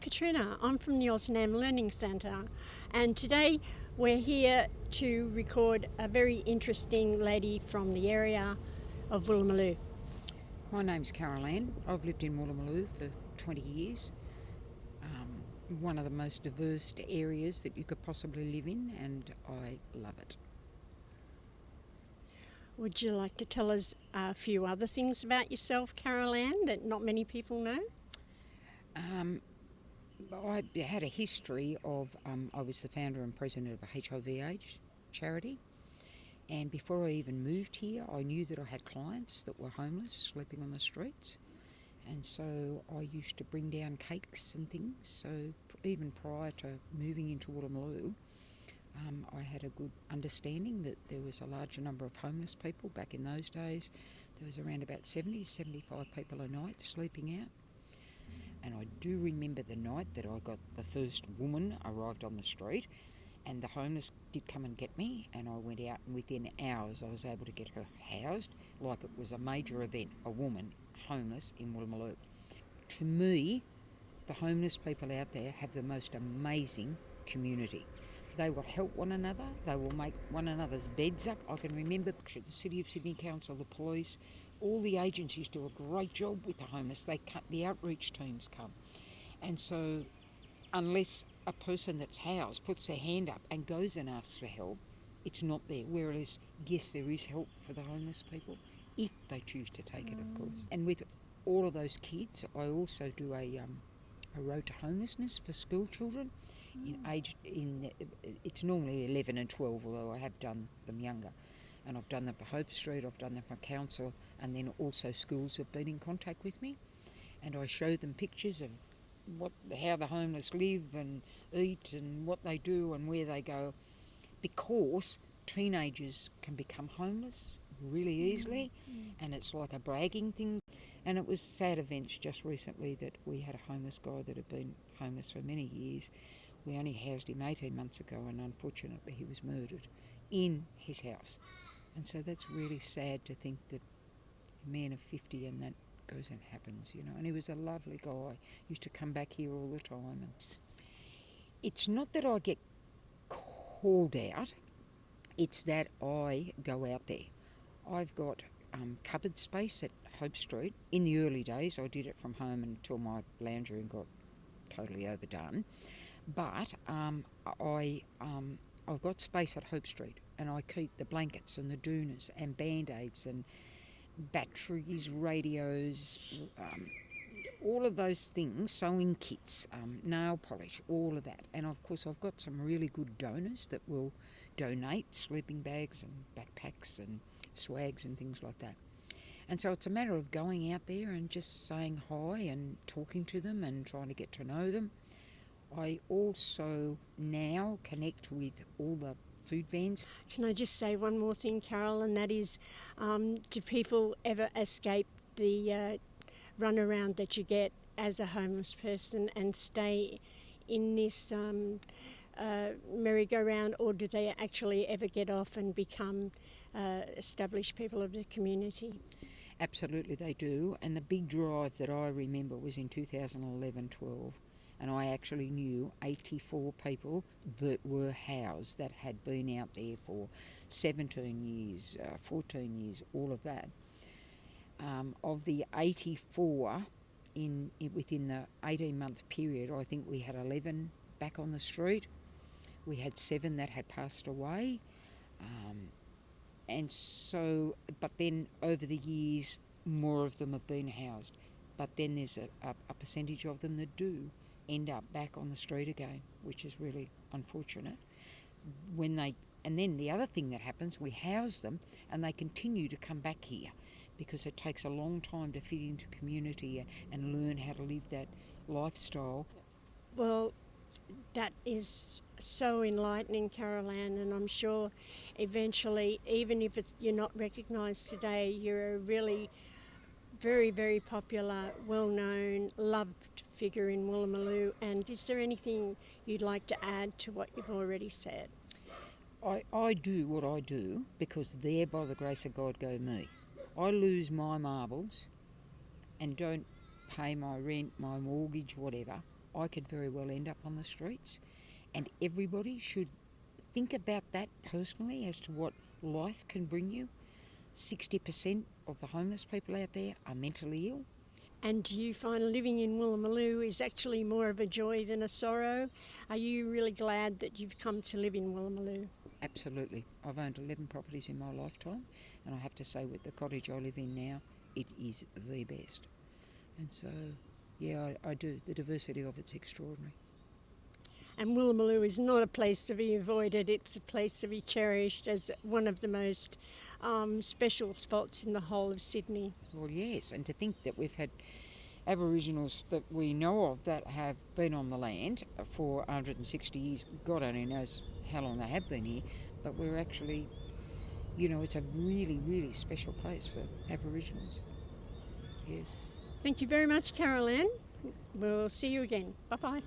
Katrina. I'm from the Ozanam Learning Centre, and today we're here to record a very interesting lady from the area of Woolloomooloo. My name's Carol Ann. I've lived in Woolloomooloo for 20 years. One of the most diverse areas that you could possibly live in, and I love it. Would you like to tell us a few other things about yourself, Carol Ann, that not many people know? I had a history of, I was the founder and president of a HIV/AIDS charity, and before I even moved here, I knew that I had clients that were homeless, sleeping on the streets, and so I used to bring down cakes and things. So even prior to moving into Woolloomooloo, I had a good understanding that there was a larger number of homeless people back in those days. There was around about 75 people a night sleeping out. And I do remember the night that I got the first woman arrived on the street, and the homeless did come and get me, and I went out, and within hours I was able to get her housed like it was a major event, a woman homeless in Woolloomooloo. To me, the homeless people out there have the most amazing community. They will help one another, they will make one another's beds up. I can remember the City of Sydney Council, the police, all the agencies do a great job with the homeless. The outreach teams come. And so unless a person that's housed puts their hand up and goes and asks for help, it's not there. Whereas, yes, there is help for the homeless people, if they choose to take it, of course. And with all of those kids, I also do a road to homelessness for school children. It's normally 11 and 12, although I have done them younger. And I've done them for Hope Street, I've done them for council, and then also schools have been in contact with me. And I show them pictures of how the homeless live and eat and what they do and where they go, because teenagers can become homeless really easily, and it's like a bragging thing. And it was sad events just recently that we had a homeless guy that had been homeless for many years. We only housed him 18 months ago, and unfortunately he was murdered in his house. And so that's really sad to think that a man of 50 and that goes and happens, you know. And he was a lovely guy, used to come back here all the time. And it's not that I get called out, it's that I go out there. I've got cupboard space at Hope Street. In the early days I did it from home until my lounge room got totally overdone. But I've got space at Hope Street, and I keep the blankets and the doonas and band-aids and batteries, radios, all of those things, sewing kits, nail polish, all of that. And of course I've got some really good donors that will donate sleeping bags and backpacks and swags and things like that. And so it's a matter of going out there and just saying hi and talking to them and trying to get to know them. I also now connect with all the food vans. Can I just say one more thing, Carol, and that is, do people ever escape the runaround that you get as a homeless person and stay in this merry-go-round, or do they actually ever get off and become established people of the community? Absolutely they do, and the big drive that I remember was in 2011-12. And I actually knew 84 people that were housed, that had been out there for 17 years, 14 years, all of that. Of the 84, within the 18-month period, I think we had 11 back on the street. We had 7 that had passed away. And so, but then over the years, more of them have been housed. But then there's a percentage of them that do end up back on the street again, which is really unfortunate. And then the other thing that happens, we house them and they continue to come back here because it takes a long time to fit into community and learn how to live that lifestyle. Well, that is so enlightening, Carol Ann, and I'm sure eventually, even if you're not recognised today, you're a really very, very popular, well-known, loved figure in Woolloomooloo. And is there anything you'd like to add to what you've already said? I do what I do because there, by the grace of God, go me. I lose my marbles and don't pay my rent, my mortgage, whatever, I could very well end up on the streets, and everybody should think about that personally as to what life can bring you. 60% of the homeless people out there are mentally ill. And do you find living in Woolloomooloo is actually more of a joy than a sorrow? Are you really glad that you've come to live in Woolloomooloo? Absolutely. I've owned 11 properties in my lifetime, and I have to say with the cottage I live in now, it is the best. And so, yeah, I do. The diversity of it's extraordinary. And Woolloomooloo is not a place to be avoided, it's a place to be cherished as one of the most special spots in the whole of Sydney. Well, yes, and to think that we've had Aboriginals that we know of that have been on the land for 160 years, God only knows how long they have been here, but we're actually, it's a really, really special place for Aboriginals. Yes. Thank you very much, Carol Ann. We'll see you again. Bye-bye.